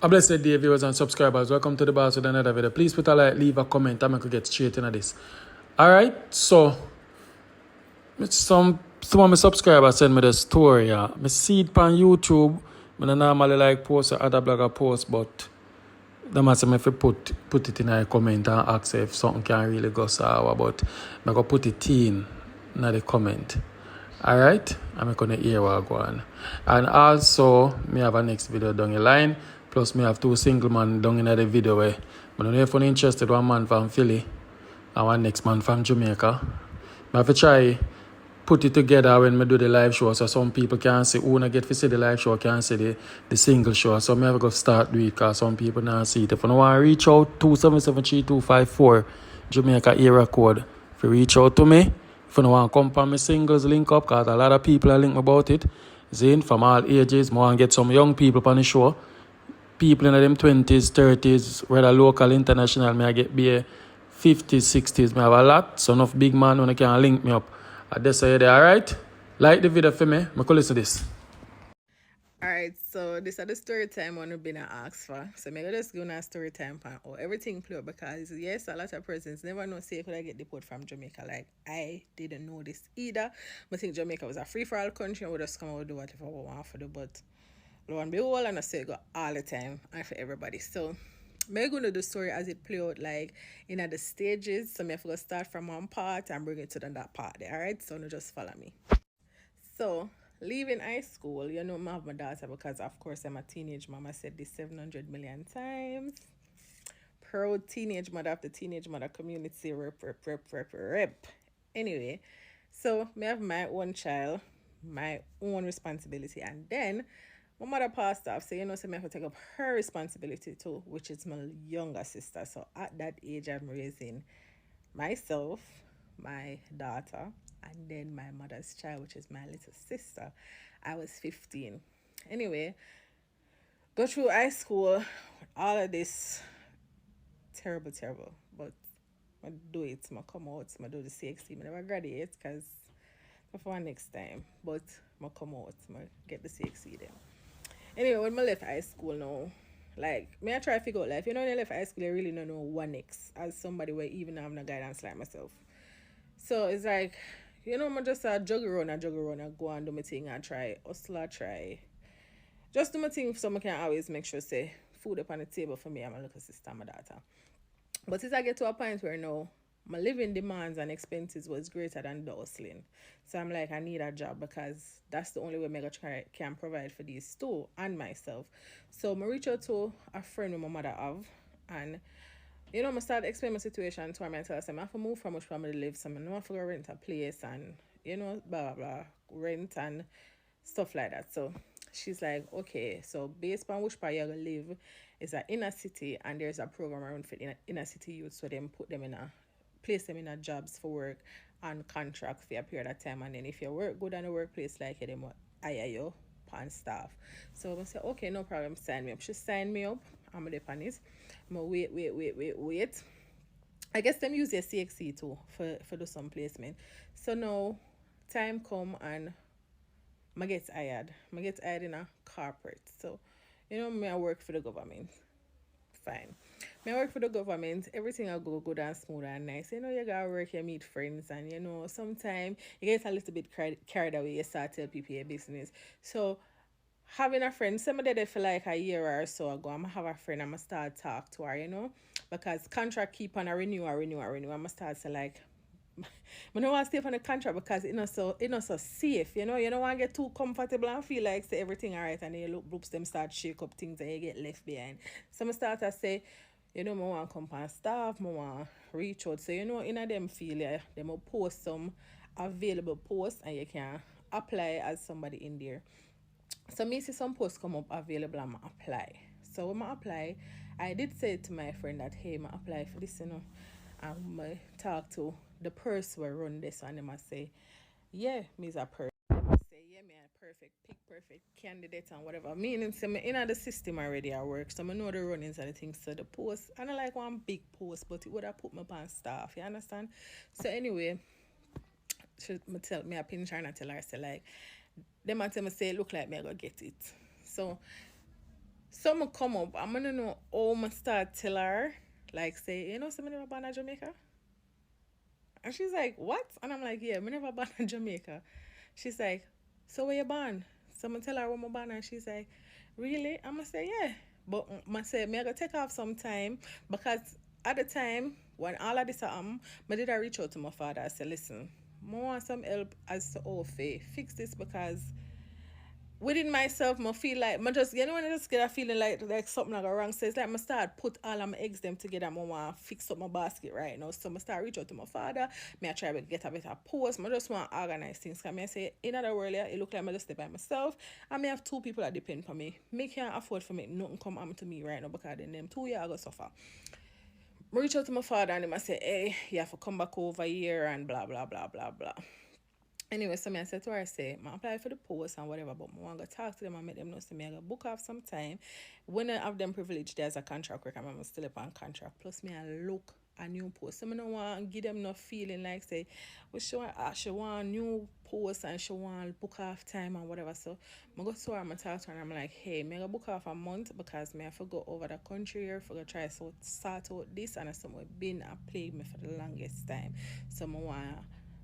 A blessed day, viewers and subscribers. Welcome to the boss with another video. Please put a like, leave a comment, and I could get straight into this. Alright, so some of my subscribers send me the story. I see it on YouTube. I normally like post or other blogger post, but the matter if you put it in a comment and ask if something can really go sour, but I'm going to put it in the comment. Alright, I'm going to hear what go on. And also, me have a next video down the line. Plus, me have two single man down in the video where I don't know if you're interested, one man from Philly and one next man from Jamaica. I have to try put it together when I do the live show so some people can see who I get to see the live show can see the single show. So I have to start do it because some people not see it. If you want to reach out, 2773254 Jamaica area code. If you reach out to me, if you want to come for my singles link up, because a lot of people are link about it. Zane from all ages. I want to get some young people on the show. People in them 20s, 30s, whether local, international, I get be 50s, 60s. I have a lot. So enough big man when I can link me up. I just say there, alright? Like the video for me. I can listen to this. Alright, so this is the story time one we've been asked for. So I'm just going to story time plan or everything clear because yes, a lot of persons never know say could I get deported from Jamaica. Like I didn't know this either. I think Jamaica was a free for all country and we just come out and do whatever we want for do, but lo and behold, and I say it go all the time and for everybody. So I'm going to do the story as it play out like in the stages. So I'm going to start from one part and bring it to that part there. Alright, so no just follow me. So leaving high school, you know, I have my daughter because of course I'm a teenage mom. I said this 700 million times. Proud teenage mother of the teenage mother community rep. Anyway, so I have my own child, my own responsibility, and then my mother passed off, so you know, so I have to take up her responsibility too, which is my younger sister. So at that age, I'm raising myself, my daughter, and then my mother's child, which is my little sister. I was 15. Anyway, go through high school, all of this terrible, but I do it, I come out, I do the CXC. I never graduate because for next time, but I come out, I get the CXC then. Anyway, when I left high school now, like, I try to figure out life. You know, when I left high school, I really don't know what next as somebody where even have no guidance like myself. So it's like, you know, I just juggle around, I go and do my thing and try, try. Just do my thing so I can always make sure, say, food up on the table for me and my little sister and my daughter. But since I get to a point where now, my living demands and expenses was greater than the hustling. So I'm like, I need a job because that's the only way I can provide for these two and myself. So I reach out to a friend with my mother have, and you know, I started explaining my situation to her and tell her, I have to move from which family live, so I have to go rent a place and, you know, blah, blah, rent and stuff like that. So she's like, okay, so based on which part you're going to live is an inner city, and there's a program around for inner city youth, so them put them in a place them in a jobs for work and contract for a period of time, and then if you work good in the workplace like you, them hire you and staff. So I say, okay, no problem, sign me up. She signed me up. I'm there on it. I'm wait. I guess them use their CXC too for do some placement. So now time come and I get hired. I get hired in a corporate. So you know me, I work for the government. Fine. I work for the government, everything I go good and smooth and nice. You know, you gotta work, you meet friends, and you know, sometimes you get a little bit carried away, you start tell people your business. So having a friend, somebody there for like a year or so ago, I'm gonna have a friend, I'm gonna start talk to her, you know, because contract keep on a renew. I'm gonna start to like I don't want to stay on the contract because it's not so safe, you know. You don't want to get too comfortable and feel like say everything alright, and then you look groups them start shake up things and you get left behind. So I start to say, you know, I want to come on staff, I want to reach out. So you know, in a them feel yeah, them will post some available posts and you can apply as somebody in there. So me see some posts come up available and I apply. So when I apply, I did say to my friend that hey, I apply for this, you know. And I talk to the person who run this and they must say, yeah, me's a person. Say, yeah, me a perfect candidate and whatever. Meaning, say, me in the system already at work, so I know the runnings and the things. So the post, I don't like one big post, but it would have put me on staff, you understand? So anyway, she tell me a pinch her and I tell her, say, like, them and tell me say, look like me, I go get it. So So I come up, I'm gonna know how I start tell her, like say, you know, so I never born in Jamaica. And she's like, what? And I'm like, yeah, I never born in Jamaica. She's like, so where you born? Someone tell her where I'm born, and she's like, really? I'm gonna say, yeah. But I say, me I gotta take off some time because at the time when all of this happened, I did I reach out to my father. I said, listen, I want some help as to how to fix this because within myself, I feel like I just you know when I just get a feeling like something like wrong. So it's like I start put all of my eggs them together. I want to fix up my basket right now. So I start reach out to my father. Me I try to get a better post. I just want to organize things. Cause I say in other world, yeah, it look like I just stay by myself. I may have two people that depend on me. Me can't afford for me nothing come happen to me right now because then them 2 years I go suffer. I reach out to my father and him I say, hey, you have to come back over here and blah blah blah blah blah. Anyway, so I said to her, I say, I apply for the post and whatever, but I want to talk to them and make them know, so I book off some time. When I have them privilege, there's a contract work, I'm still up on contract. Plus, me I look a new post. So I don't want to give them no feeling like, say, well, she want a new post and she want book off time and whatever. So I go to her and I talk to her and I'm like, hey, I go book off a month because I have to go over the country here for to try to sort out this and something been a plague me for the longest time. So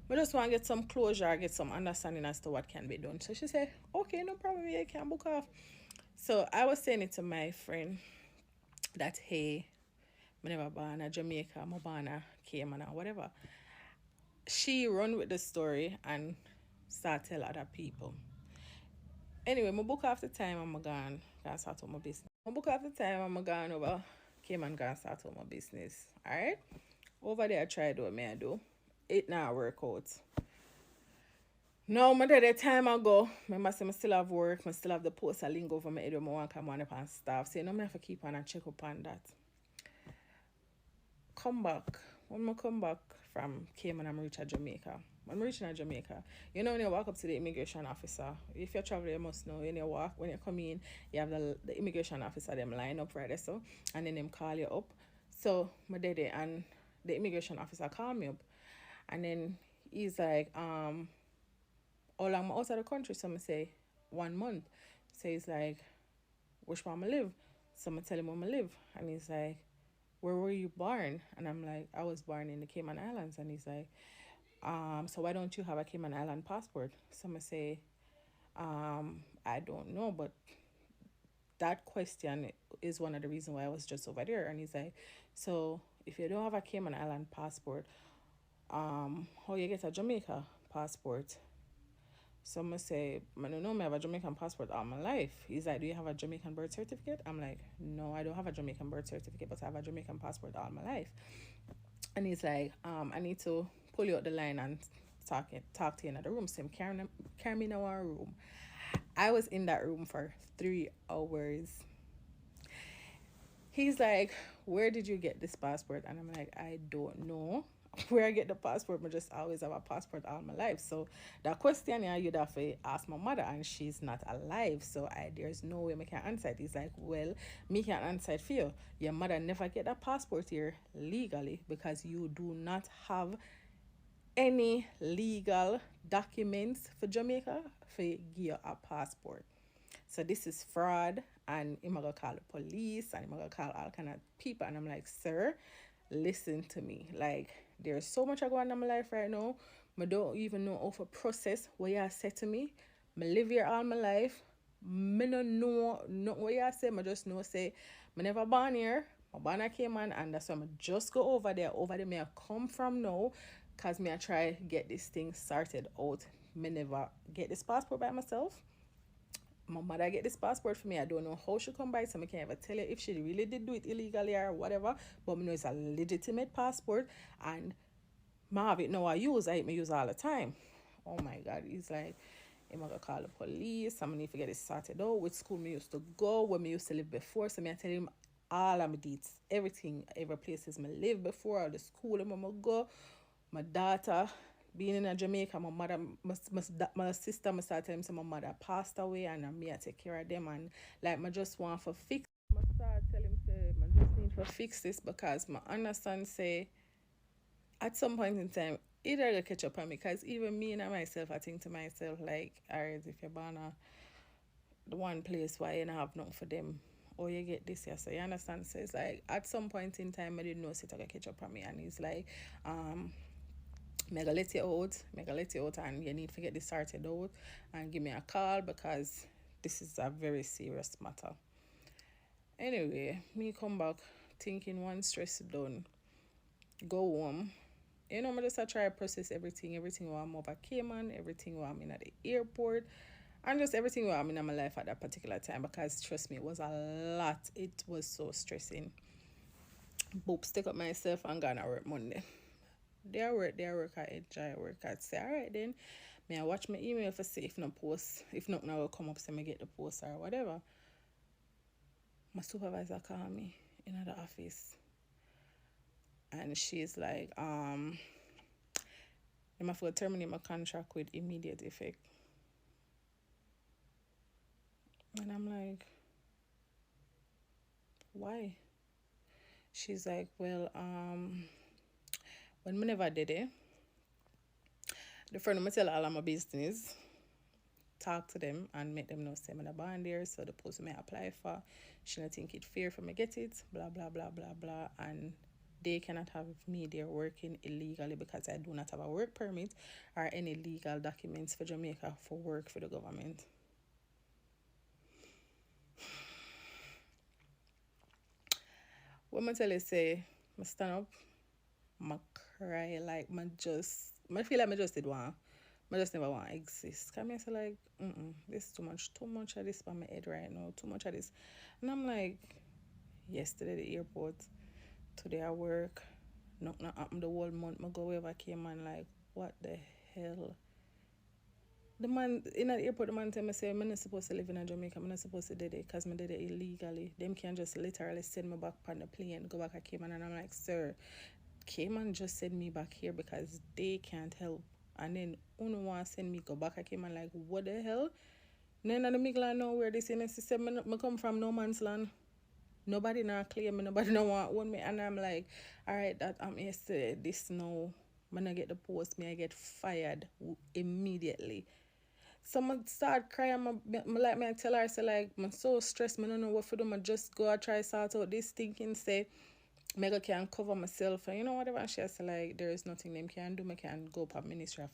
I just want to get some closure, get some understanding as to what can be done. So she said, okay, no problem, you can book off. So I was saying it to my friend that, hey, I never born in Jamaica, I'm born in Cayman or whatever. She run with the story and start tell other people. Anyway, my book after time I'm gonna start with my business. My book after time I'm gone over Cayman gonna start with my business. Alright? Over there I tried what me I do. It now work out. No, my the time ago, remember say I still have work, I still have the post a link over my head when I want to come on up and stuff. So you know I have to keep on and check up on that. Come back. When I come back from Cayman, I'm reaching Jamaica. When I'm reaching Jamaica, you know when you walk up to the immigration officer, if you're traveling, you must know when you come in, you have the immigration officer them line up right there, so and then them call you up. So my daddy and the immigration officer call me up, and then he's like, how long I'm outside the country? So I say 1 month. So he's like, which one I live? So I tell him where I live, and he's like, where were you born? And I'm like, I was born in the Cayman Islands. And he's like, so why don't you have a Cayman Island passport? So I say, I don't know, but that question is one of the reasons why I was just over there. And he's like, so if you don't have a Cayman Island passport, how you get a Jamaica passport? So I say, I don't know, I have a Jamaican passport all my life. He's like, do you have a Jamaican birth certificate? I'm like, no, I don't have a Jamaican birth certificate, but I have a Jamaican passport all my life. And he's like, I need to pull you out the line and talk to you in the room. So him carry me in our room. I was in that room for 3 hours. He's like, where did you get this passport? And I'm like, I don't know where I get the passport. I just always have a passport all my life. So the question you'd have to ask my mother, and she's not alive. So there's no way I can answer it. He's like, well, me can't answer it for you. Your mother never get a passport here legally because you do not have any legal documents for Jamaica for give you a passport. So this is fraud, and I'm gonna call the police, and I'm gonna call all kind of people. And I'm like, sir, listen to me. Like, there's so much going on in my life right now. I don't even know how to process what you said to me. I live here all my life. I don't know what you say. I just know say I never born here. My born I came on, and that's why I just go over there. Over there, I come from now, cause me I try get this thing started out. I never get this passport by myself. My mother get this passport for me. I don't know how she come by, so I can't ever tell you if she really did do it illegally or whatever. But I know it's a legitimate passport, and I have it now. I use all the time. Oh my God, he's like, I'm gonna call the police. I'm gonna need to get it sorted out. Which school me used to go, where me used to live before. So I tell him all of my deeds, everything, every places I live before, or the school I'm gonna go. My daughter being in Jamaica, my mother, my sister, I started telling him my mother passed away, and me I take care of them, and like I just want to fix. I start telling him say I just need to fix this because my understand say at some point in time either gonna catch up on me, because even me and myself I think to myself like, alright, if you're born the one place why you don't have nothing for them oh, you get this here. So you understand? So it's like at some point in time I didn't know so to catch up on me, and he's like, Mega let you out and you need to get this sorted out and give me a call because this is a very serious matter. Anyway, me come back thinking one stress done. Go home. You know, I just try to process everything while I'm over Cayman, everything while I'm in at the airport, and just everything while I'm in my life at that particular time because trust me, it was a lot. It was so stressing. Boop, stick up myself and gonna work Monday. They work, I enjoy work. I'd say, alright then. May I watch my email for see if no post, if not now will come up say me get the post or whatever. My supervisor called me in the office and she's like, I'm have to terminate my contract with immediate effect. And I'm like, why? She's like, well, when I never did it, the friend of me tell all of my business, talk to them and make them know say I'm bond there, so the post may apply for. She don't think it fair for me get it, blah blah blah blah blah, and they cannot have me there working illegally because I do not have a work permit or any legal documents for Jamaica for work for the government. When I tell you say I stand up, I cry like I feel like I just did one. I just never want to exist. Cause I say like, this is too much of this for my head right now, too much of this. And I'm like, yesterday the airport, today I work, nothing happened the whole month. I go wherever I came and like, what the hell? The man in the airport, the man tell me say I'm not supposed to live in Jamaica. I'm not supposed to do it because I did it illegally. Them can just literally send me back on the plane, go back to Cayman, and I'm like, sir, Cayman just send me back here because they can't help. And then Uno want to send me go back. I came and like, what the hell? Then in the middle of nowhere, this in system, I come from no man's land. Nobody now claim me, nobody now want own me. And I'm like, all right, that I'm yesterday, this now, when I get the post, I get fired immediately. So I start crying, I tell her, say like, I'm so stressed, I don't know what to do, I just go and try sort out this thinking, say, Mega can cover myself and you know whatever. And she has to like there is nothing them can do. I can go up at Ministry of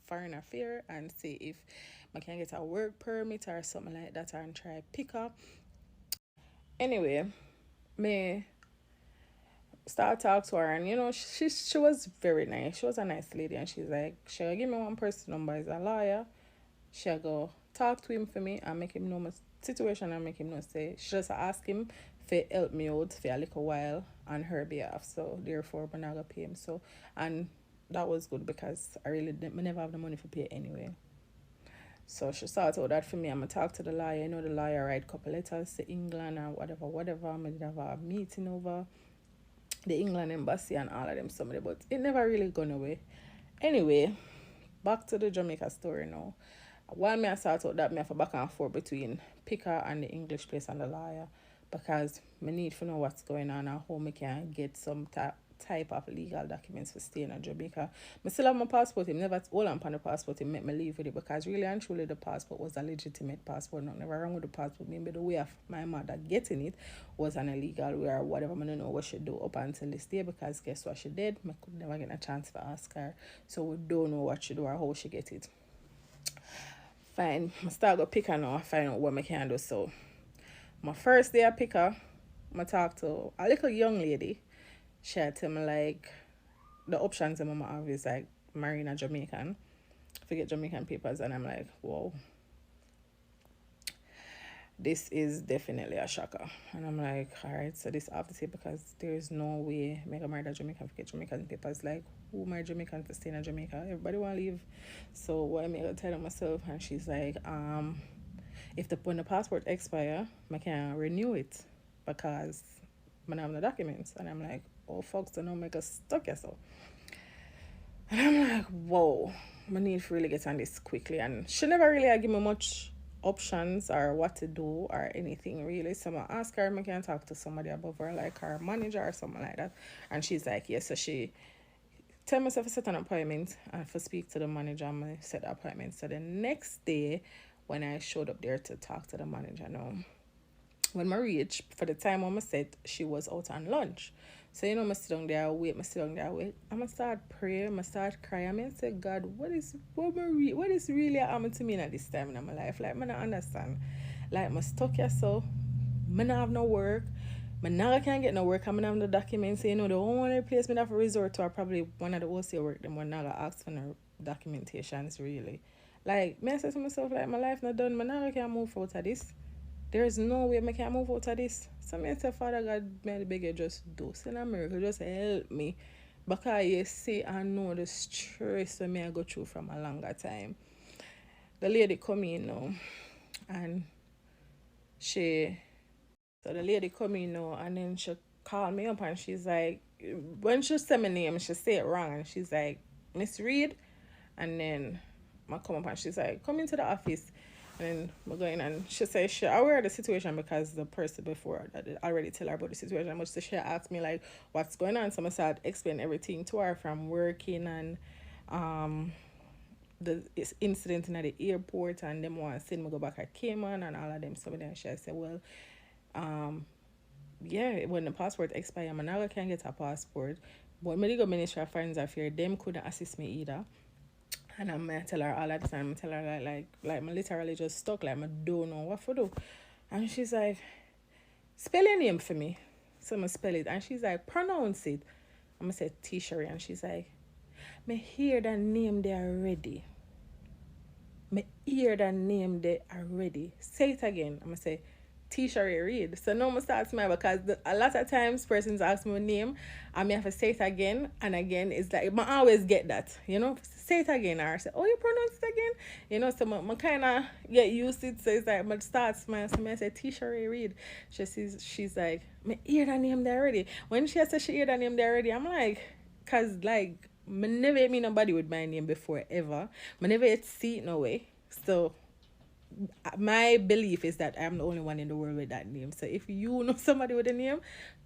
Foreign Affairs and see if I can get a work permit or something like that and try pick up. Anyway, me start talk to her and you know she was very nice. She was a nice lady and she's like she'll give me one person number is a lawyer. She'll go talk to him for me and make him know my situation and make him know say she just ask him for help me out for a little while on her behalf. So therefore I'm not gonna pay him. So and that was good because I never have the money for pay anyway. So she started out that for me. I'm gonna talk to the lawyer. You know the lawyer write couple letters to England and whatever. I did have a meeting over the England embassy and all of them somebody, but it never really gone away. Anyway, back to the Jamaica story now. While me I start out that me have a back and forth between Picker and the English place and the lawyer because me need to know what's going on and how me can get some type of legal documents for staying in Jamaica. I still have my passport. Him never hold on the passport. Him make me leave with it because really and truly the passport was a legitimate passport. Nothing never wrong with the passport. Maybe the way of my mother getting it was an illegal way or whatever. I don't know what she do up until this day because guess what she did? I could never get a chance to ask her. So we don't know what she do or how she get it. Fine. I start go pick her now. I find out what I can do. So my first day I pick her, I talk to a little young lady. She had tell me like the options that mama have is like marrying a Jamaican, forget Jamaican papers, and I'm like, whoa, this is definitely a shocker. And I'm like, all right, so this I have to say because there is no way make a marry a Jamaican forget Jamaican papers. Like who marry Jamaican for staying in Jamaica? Everybody want to leave. So what I make her tell myself, and she's like, if when the passport expire, I can renew it because I don't have no documents. And I'm like, oh folks don't know make us stuck yourself. And I'm like, whoa, I need to really get on this quickly. And she never really give me much options or what to do or anything really. So I ask her if I can talk to somebody above her, like her manager or something like that. And she's like, yes. So she tell myself to set an appointment and for speak to the manager. I'm gonna set the appointment. So the next day when I showed up there to talk to the manager now, when I reach, for the time when I set, she was out on lunch. So, I sit down there, wait, I sit down there, wait. I'm going to start praying, I start crying. I say, God, what is really happening to me at this time in my life? Like, I don't understand. Like, I'm stuck here, so I don't have no work. I now can't get no work. I'm have no documents. So, the only place I have to resort to are probably one of the OC work. Them when I ask for no documentations, really. Like, I say to myself, like, my life not done. I now can't move out of this. There's no way I can move out of this. So I say, Father God, may I beg you just do send a miracle, just help me. Because you see, I know the stress that I go through from a longer time. The lady come in now, and she, so the lady come in now, and then she called me up, and she's like, when she say my name, she say it wrong, and she's like, Miss Reed, and then I come up and she's like, come into the office. And we're going, and she says she aware of the situation because the person before that already tell her about the situation. But she asked me like what's going on. So I started explain everything to her from working and the incident in the airport, and them want to send me go back at Cayman and all of them stuff. And she said, well, yeah, when the passport expire, I now can't get a passport. But medical Ministry of Foreign Affairs, them couldn't assist me either. And I'm gonna tell her all the time. I tell her like I'm literally just stuck. Like I don't know what to do. And she's like, spell your name for me. So I'm gonna spell it. And she's like, pronounce it. I'm gonna say T-Sherry. And she's like, me hear that name there already. Me hear that name there already. Say it again. I'm gonna say T-Sherry Reed. So now I start smiling because a lot of times persons ask me my name and me have to say it again and again. It's like I always get that, say it again, or say, oh, you pronounce it again, so I kind of get used to it. So it's like I start smiling. So I say T-Sherry Reed. She's like, me hear that name there already. When she said she hear that name there already, I'm like, cause like I never meet nobody with my name before ever. I never yet see it no way. So my belief is that I'm the only one in the world with that name. So if you know somebody with a name,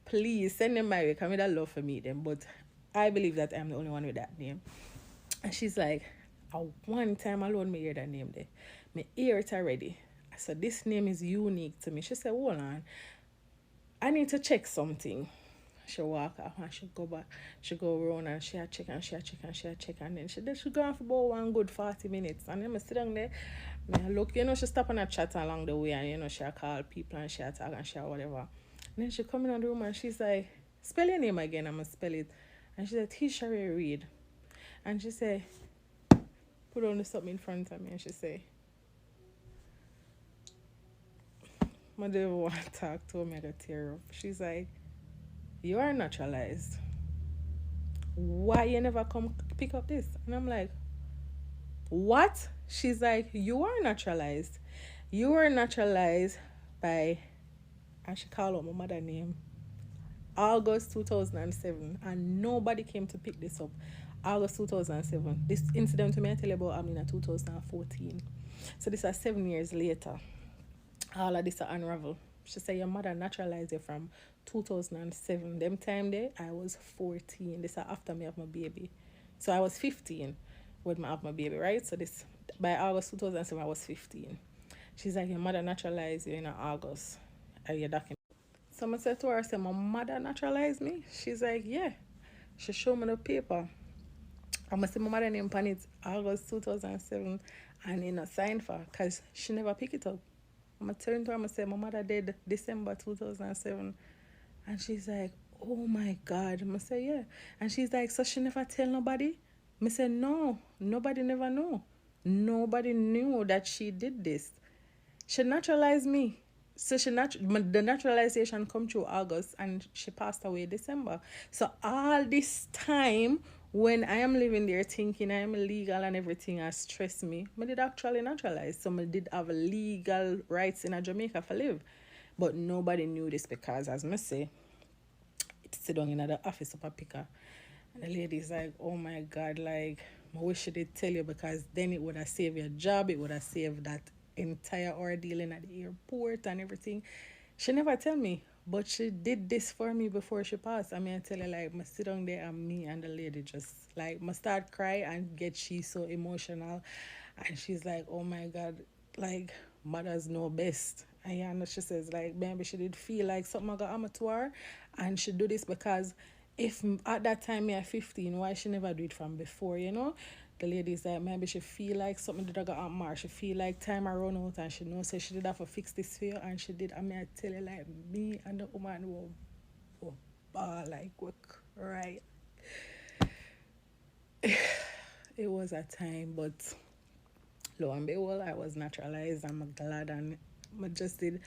please send them my way. Come with a love for meet them. But I believe that I'm the only one with that name. And she's like, one time alone me hear that name there. Me hear it already. So this name is unique to me. She said, hold on. I need to check something. She walk off and she go back. She go around and she a check and she a check and she a check. And then she go on for about one good 40 minutes. And then I sit down there. I look, she stop and a chat along the way. And, she a call people and she a talk and she a whatever. And then she come in the room and she's like, spell your name again. I'm going to spell it. And she said, T-Sherry Reed. And she said, put on the something in front of me. And she say, I don't want to talk to me. I got tear up. She's like, you are naturalized. Why you never come pick up this? And I'm like, what? She's like, you are naturalized. You were naturalized by, and she called out my mother name, August 2007. And nobody came to pick this up. August 2007. This incident to me I tell you about happened in 2014. So this is 7 years later. All of this unravel. She said your mother naturalized you from 2007. Them time there, I was 14. This is after me have my baby. So I was 15 when I have my baby, right? So this by August 2007, I was 15. She's like, your mother naturalized you in August. Are you document? So I said to her, I said, my mother naturalized me? She's like, yeah. She showed me the paper. I must say my mother name on it August 2007 and in a sign for because she never pick it up. I'm turn to her and say my mother died December 2007. And she's like, oh my God. I say, yeah. And she's like, so she never tell nobody? I said, no, nobody never know. Nobody knew that she did this. She naturalized me. So the naturalization come through August and she passed away December. So all this time when I am living there thinking I am illegal and everything has stressed me, I did actually naturalize. So I did have legal rights in Jamaica for live. But nobody knew this because as I say, it's sit down in the office of a picker. And the lady's like, oh my God, like, I wish she did tell you because then it would have saved your job. It would have saved that entire ordeal in at the airport and everything. She never tell me, but she did this for me before she passed. I mean, I tell her, like, I sit down there and me and the lady just, like, I start cry and get she so emotional. And she's like, oh my God, like, mothers know best. And she says, like, maybe she did feel like something got amateur and she do this because if at that time me at 15, why she never do it from before, you know? The lady's like, maybe she feel like something did got amateur. She feel like time I run out and she knows so she did have to fix this for you and she did. I mean, I tell you, like, me and the woman were like, work, right? It was a time, but lo and behold, I was naturalized. I'm glad and I just did.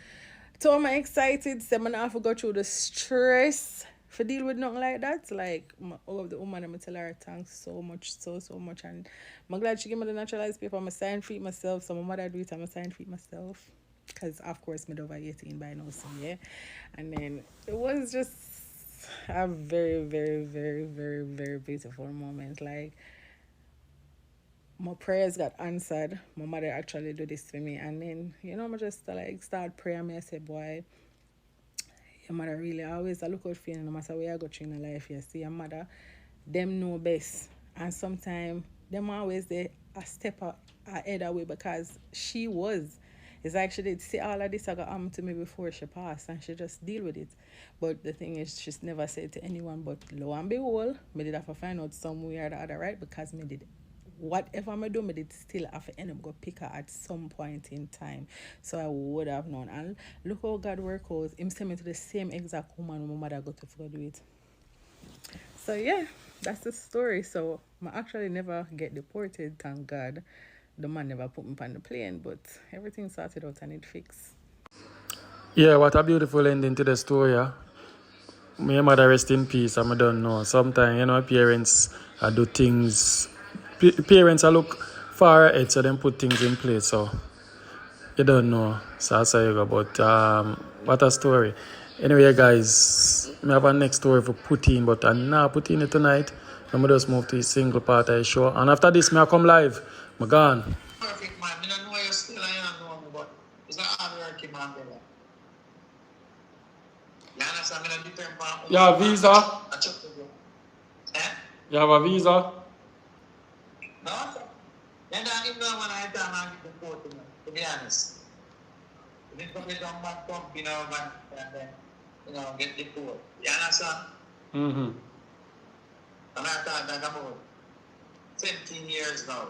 So I'm excited. So I'm not have to go through the stress for deal with nothing like that. Like all of the woman, I'm tell her thanks so much, so much, and I'm glad she gave me the naturalized paper. I'm a sign for it myself. So my mother do it. I'm a sign for it myself. Because of course, I'm over 18 by now, so yeah. And then it was just a very, very, very, very, very beautiful moment. Like my prayers got answered. My mother actually do this for me, and then I just like start praying. Me I say, boy, your mother really always I look out for you no matter where you go through in life. You see, your mother, them know best, and sometimes them always they a step ahead away because she was. It's like she did see all of this that got happened to me before she passed, and she just deal with it. But the thing is, she's never said to anyone. But lo and behold, me did have to find out some way or the other, right? Because me did whatever I do, me did still have to end up go pick her at some point in time. So I would have known. And look how God works out. Him send me to the same exact woman my mother got to do it. So yeah, that's the story. So I actually never get deported, thank God. The man never put me on the plane, but everything sorted out and it fixed. Yeah, what a beautiful ending to the story. Yeah? My mother rest in peace, I don't know. Sometimes, parents do things. Parents look far ahead, so them put things in place. So you don't know. So that's how you go. But what a story. Anyway, guys, I have a next story for Putin, but I'm not putting it tonight. I'm just move to a single part of the show. And after this, I come live. I'm gone. Perfect, man. I don't know you're still I don't know me, but it's not hard working, man, brother. You understand? I'm going to depend on You have a visa? Eh? You have a visa? No, sir. Then I even when I time I get deported, to be honest. You need to get on my company now, man, and then, get deported. You understand? Mm-hmm. And I thought that about 17 years now,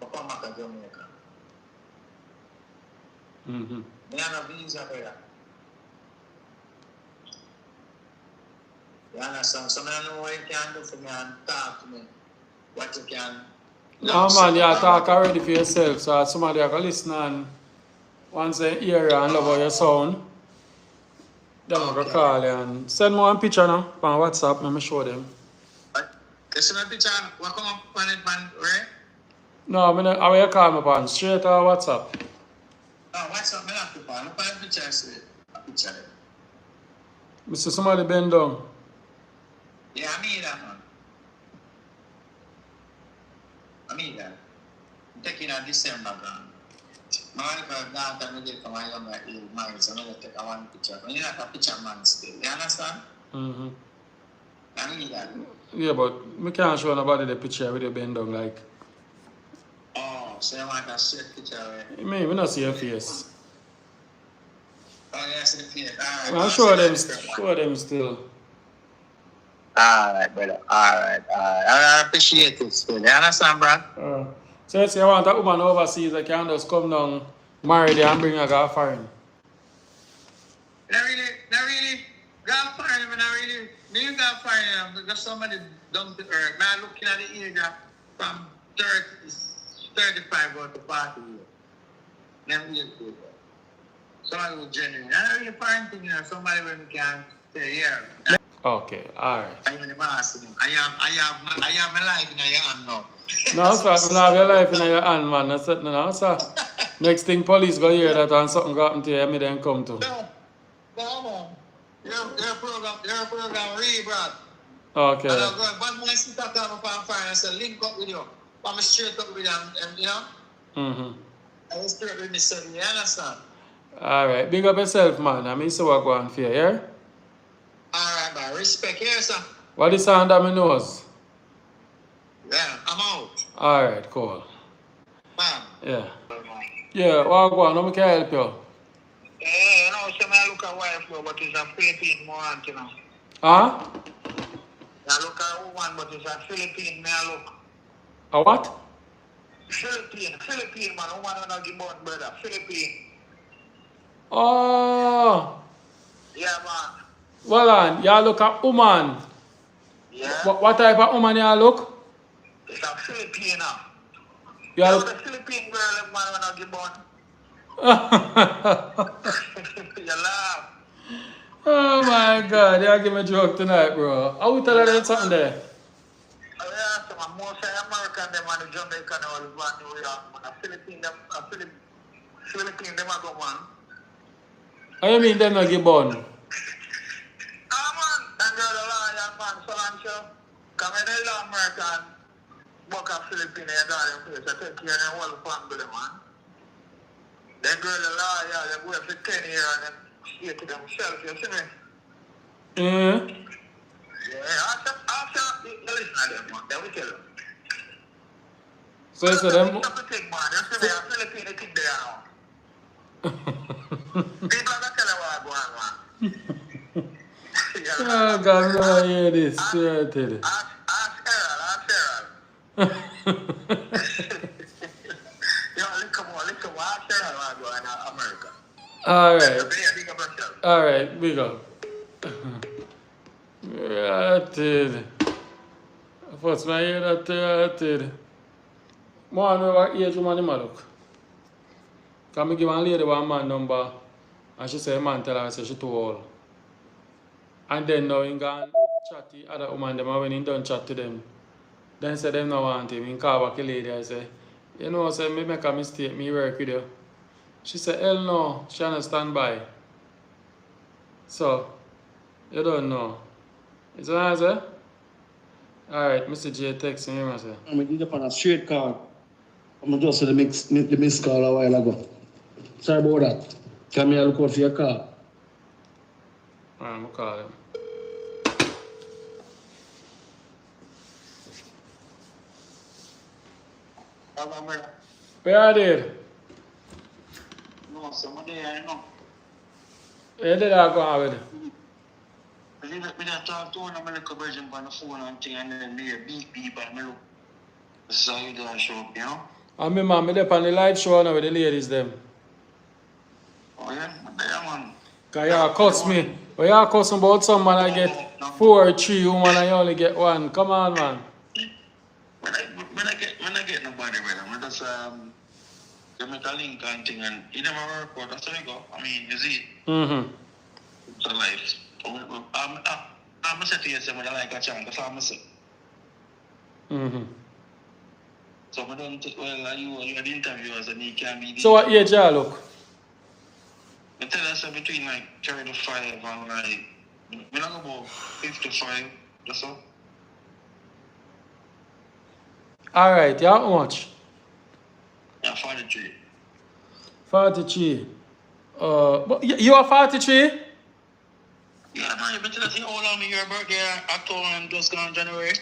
I come back to Jamaica. Mm-hmm. I have a visa for that. You understand? So I don't know what you can do for me and talk to me. What you can. No, man, you talk already for yourself, so somebody can listen and once they hear you and love how you sound, then I can call you and send me one picture now on WhatsApp, let me show them. You see my picture? What come up on it, man, right? No, I will call me upon straight or WhatsApp. Oh, WhatsApp, I have to call. Look at the picture, see a picture there. Mr. Somebody bend down. Yeah, I mean that, man. I mean that. I'm taking a December gone. My wife has gone and I from my younger age, married, so I'm going to take a one picture. But you're not a picture man still. You understand? Mm-hmm. I mean that. Yeah, but we can't show nobody the picture with you bend down like. Oh, so you want a straight picture, right? We not see your face. Oh, yes, the face. All right. Well, show them still. All right, brother. All right. I appreciate it still. You understand, bro? So let's say I want a woman overseas that can just come down, marry them and bring her to foreign. Not really. God find him, not really. Me God find him because somebody dumped the earth. Man, looking at the age from 35 to 40 years. Them years ago. Somebody was genuine. I don't really find things, somebody when can say, yeah. Okay, alright. I am my life in your hand now. No, sir, you have your life in your hand, man. That's it, no, sir. Next thing, police go hear that and something got happen to you, me then come to. No. You're a program really, bro. Okay. And I'm going, but my sister come up and find and say, link up with you. I'm straight up with them, and Mm-hmm. I was straight with me, so you understand? Alright, big up yourself, man. I mean, so what go on for you, yeah? Alright, man. Respect here, sir. What is sound of my nose? Yeah, I'm out. Alright, cool. Man. Yeah. Yeah, what go on? How can I help you? You know, so I look at wife, but it's a Philippine man, you know. Huh? I look at woman, but it's a Philippine, me I look. A what? Philippine man, woman on a give born, brother. Philippine. Oh. Yeah, man. Well, on, you look at woman. Yeah. What type of woman you look? It's a Filipino. You You know look. the Philippine girl, man, when I give born. You laugh. Oh my God, you give me a joke tonight, bro. I will tell her there's something there. Oh, yeah, so most American, them and the Jamaican, all born New York, man. A Philippine, them, Philippine, them, I go, man. How you mean them not get born? Ah, man, that girl, a lawyer, man, so I'm sure. Come in, the American, work a Philippine, you got them place. I take care of the whole family, man. That girl, a lawyer, they go for 10 years and then stay to themselves, you see me? Mm. Yeah, after, you listen to them, man. They will tell you. So you say them. People are take, man. You see me, a Philippine thing there now. People are tell you what go on, man. Oh God, we don't hear this. Yeah, I tell you. Ask Errol. You know, look come on, ask Errol what go on in America. All That's right. the way I think of myself. All right, big up. Yeah, I tell you. First, I hear that, I tell you. More know what age woman him a look. Because I give one lady one man number and she say man tell her say she too old. And then now he gone chat to other woman them and when he done chat to them, then say them no want him. He call back the lady and say, you know, say me make a mistake, me work with you. She say, hell no, she understand by. So, you don't know. Is what I say? Alright, Mr. J texting him and say. I'm going to get on a straight call. I'm going to just the miss call a while ago. Sorry about that. Come here, look out for your call. Alright, I'm gonna call him. Where are they? No, somebody I know. Where did I go out with? I didn't talk to one of my little version on the phone and thing, and then me beep and me look. This is how you do that show up, you know? And me man, me dey on the live show now with the ladies them. Oh yeah? There, man. Cause you cuss me. But you cuss about some man I get 4 or 3 woman and you only get 1. Come on, man. When I get nobody, brother, I just you make a link and thing, and it never work out. That's how you go. I mean, you see, it's a life. I'm say to you, say, I like a chance, that's all I'm say. So I don't think, well, you are the interviewers and you can be the... So what age you look? I tell us between like 35 and like, we're not about 55, that's all. Alright, you how much? Yeah, 43. 43. But you are 43? Yeah, man, you better see how long your birthday October and just gone January.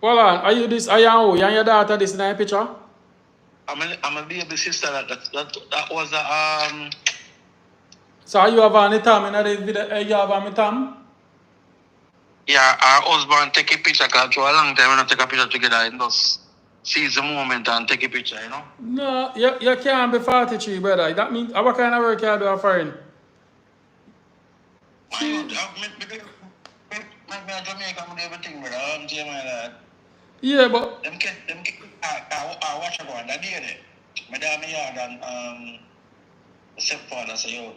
Hold on, are you this? Are you who? You and your daughter this in a picture? I'm a baby sister. That was So are you have on the Tom in the video? You have on the Tom? Yeah, our husband take a picture because for a long time we don't take a picture together and just seize the moment and take a picture, you know? No, you can't be 43, brother. That means what kind of work you do a foreign? I'm Jamaican with everything, brother. I'm telling you that. Yeah, but I watch a one that day there. My dad, my yard, and the stepfather say, yo,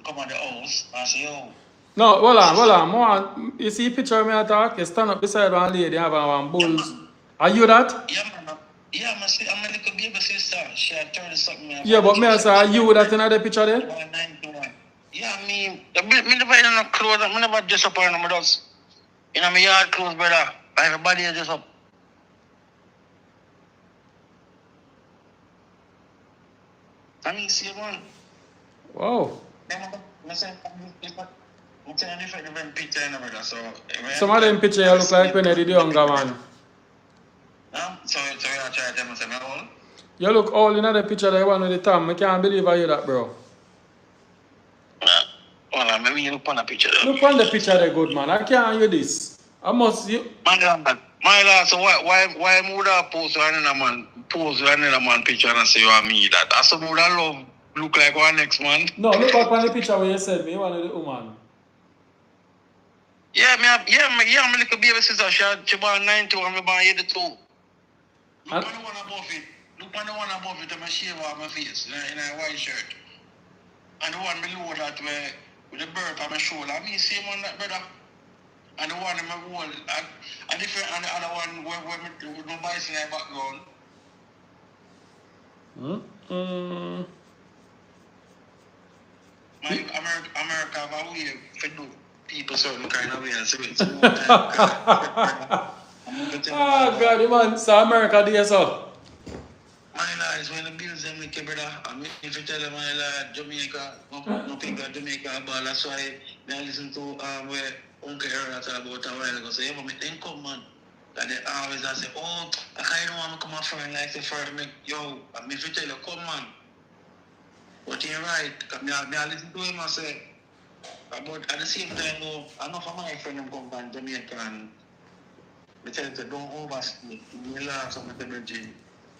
come on the house and say, yo. no, hold on. More, you see picture of me attack? You stand up beside one lady have one bulls. Are you that? Yeah, man. Yeah, I'm a little baby sister. She had 30 something. Yeah, but me I say, are you that in the picture there? 91. Yeah, me never in no clothes. I never dress up on them. Just in my yard clothes, brother. Everybody is dress up. I mean, see one. Wow. I'm saying different picture, brother. So Some of them picture you look like when you did the younger man. So you try to tell me, say, You look all in the picture that you want with the Tom. I can't believe I hear that, bro. Well, maybe you look on a picture. Look on the picture there, good man. I can't hear this. I must you. My lad, so why would I post another man picture and say you are me that? I said would I love look like one next man. No, look up on the picture where you said me, you want the woman. My little baby sister, she born 92 and me born 82. Look on the one above it. Look on the one above it and I shave off my face in a white shirt. And the one below that where with the bird on my shoulder. I mean same one that brother. And the one in my wall, a different, and the other one where with no bicycle in the background. My America have a way to do people certain kind of way and so it's more Oh God, the man, so America there, so. My lad is when the bills them like brother. I mean if you tell them my lad Jamaica, no people Jamaica ball, that's why I listen to where Uncle Aaron talk about a while ago. So you make them come man. That they always say, oh, I don't want to come out for like the first make yo, I mean if you tell you come man. But you're right, I listen to him and say, but at the same time, though, I know from my friend who come from Jamaica and they tell you don't overstay. You learn something about you.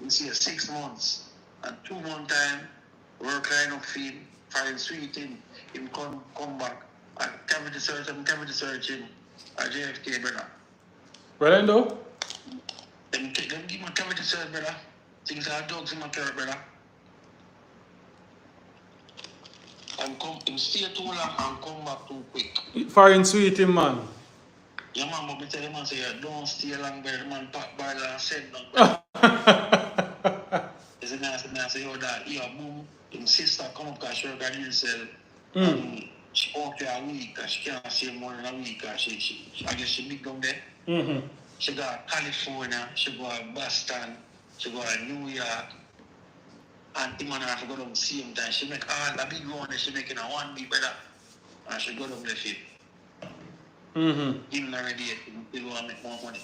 You see 6 months and 2 months time, work line of feed, find sweet in, him come back and cavity searching at JFK, brother. What I do? Them give my cavity search, brother. Things are dogs in my carrot, brother. And come him stay too long and come back too quick. Foreign sweet him, man. Yeah, man, but me tell him and say, don't stay long, brother. Man, pack by and send down. Is it nice? I say, yo, that, yeah, boom. His sister come up because she work at himself. She work there a week and she can't save more than a week. And I guess she big down there. She got California, she go to Boston, she go to New York. And the man have to go down the same time. She make all a big round that she make in a 1 week, brother. And she go down the fit. Him already, he want to make more money.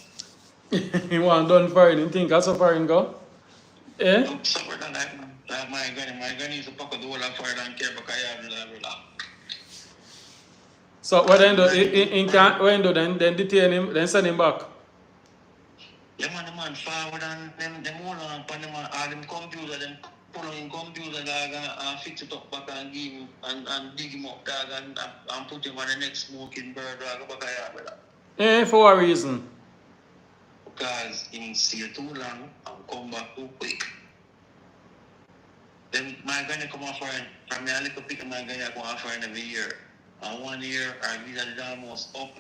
He want done foreign, you think that's a foreign go? Eh? So brother, like my granny is a pack of the whole of foreign and care because I have the brother. So what then do? When do then detain him, then send him back? Yeah man, the man forward and them hold on upon them all them computer, them pull on him computer dog and fix it up back and give him and dig him up dog and put him on the next smoking bird dog back here, brother. Eh, for what reason? Because he stay too long and come back too quick. Then my granny come off from me a little pick my granny come off every year. And 1 year our visa is almost up.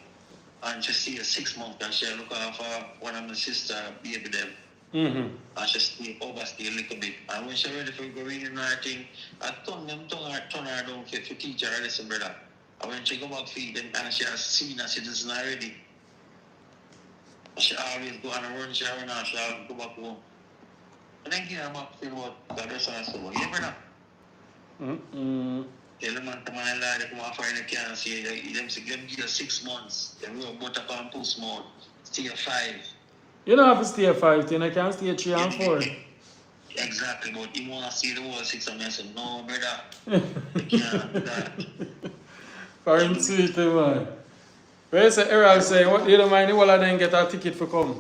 And she stay 6 months and she look after one of my sister baby them. And she stay overstay a little bit. And when she ready for go reading her thing, I turn her down for teach her a lesson, brother. And when she go back feed them and she has seen her citizen already. She always go on a run, she run out, she always go back home. And then give her back to what the rest of us do. Yeah, brother? Tell them to my lad, they come off and they can't see them give you 6 months. They will put up on 2 small. Stay 5. You don't have to stay 5, you can stay 3 and 4. Exactly, but you want to see the whole 6 and I said, no, brother. You can't do that. Foreign sweet, man. Where is the error saying, what you don't mind the whole of them get a ticket for come?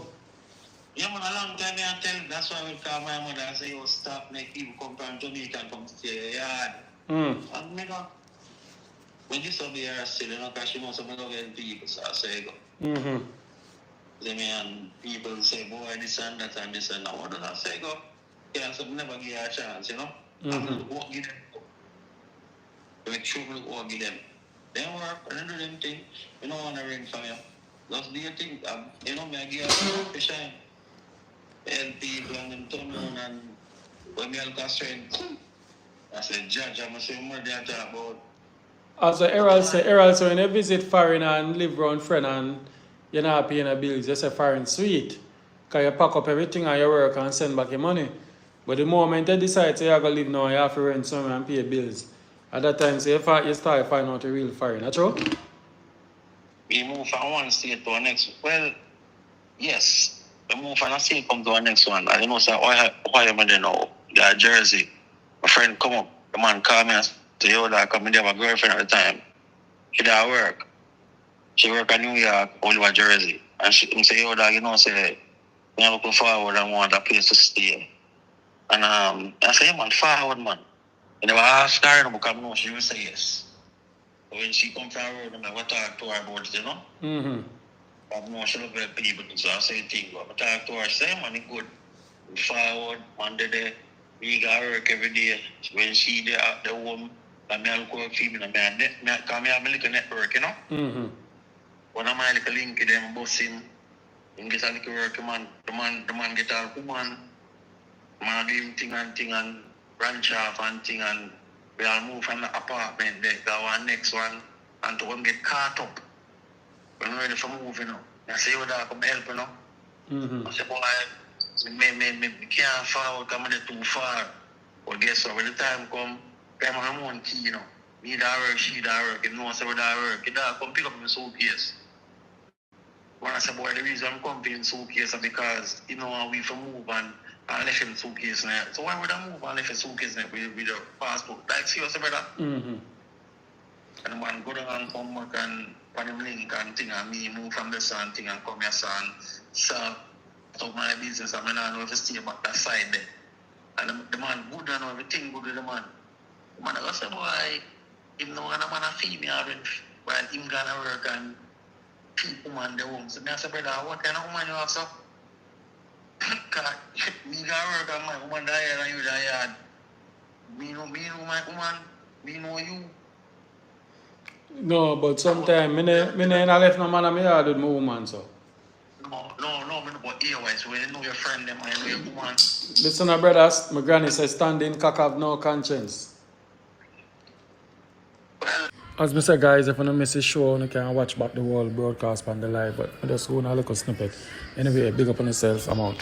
Yeah, man, a long time I tell that's why I will call my mother and say, yo, stop, make people come from Jamaica and come to stay yard. And nigga, when this will be her still, you know, because she knows some of the people, so I say, go. And people say, boy, this and that and this and that. What do I say, go? Yeah, so never give her a chance, you know? I'm going to give them. Make sure we won't give them. They work, and do them thing. You don't want to ring from you. Just do your thing. You know, I give her a shine. Help people and them turn on and when me look at strength. I said, Judge, I'm going to say more than talk about. As the Errol say, when you visit foreign and live around friend and you're not paying the bills, you say foreign sweet. Because you pack up everything and you work and send back your money. But the moment you decide to you're going to live now, you have to rent somewhere and pay bills. At that time, so you start finding out the real foreign. That's true? We move from one state to the next. Well, yes. We move from a state come to the next one. I don't know, so why am I there now? that Jersey. My friend come up, the man call me and say, yo, dog, come in, have a girlfriend at the time. She did work. She work in New York, Oliver, Jersey. And she say, yo, dog, you know, say, I'm looking forward and want a place to stay. And I say, yeah, man, forward, man. And they were ask her, because I know she will say yes. So when she come from road, I will talk to her about it, you know? Mm-hmm. I know she look at people, so I say things. But I talk to her, say, man, it's good. We forward, Monday there. We got work every day. When she there at the home, I look for female, I have a little network, you know? Mm-hmm. One of my little link, them bossing, and get a little work, man. The man get a woman. Man do him thing and branch off and thing, and we all move from the apartment there, go on next one, and to come get caught up. When we're ready for move, you know. I say, you dog, come help, you know. Mm-hmm. I say, boy, me can't forward, come too far. But guess what, when the time come, I'm on my own key, you know. Me that work, she that work, you know, I say, what that work, you dog, come pick up my suitcase. When I say, boy, the reason I'm coming in suitcase is because, you know, we for move and I left him suitcase now. So why would I move and left a suitcase now with the passport? Like, seriously, brother? Mm-hmm. And the man go down and come back and on him link and thing, and me move from the sun thing and come here, son. So, stop my business, and I don't know if I stay back that side there. And the man good and everything good with the man. The man, I say, boy, him know and a man a female while him gonna work and keep woman the home. So I say, brother, what kind of woman you have, so? Because me got work and my woman died and you died. Me know my woman, me know you. No, but sometimes me never left no man in my yard with my woman, so. No, me know about earwise. When you know your friend, them, I know your woman. Listen, brothers, my granny says, standing cock have no conscience. Well, As I said, guys, if you don't miss the show, you can watch back the whole broadcast on the live, but I just want to look a snippet. Anyway, big up on yourself, I'm out.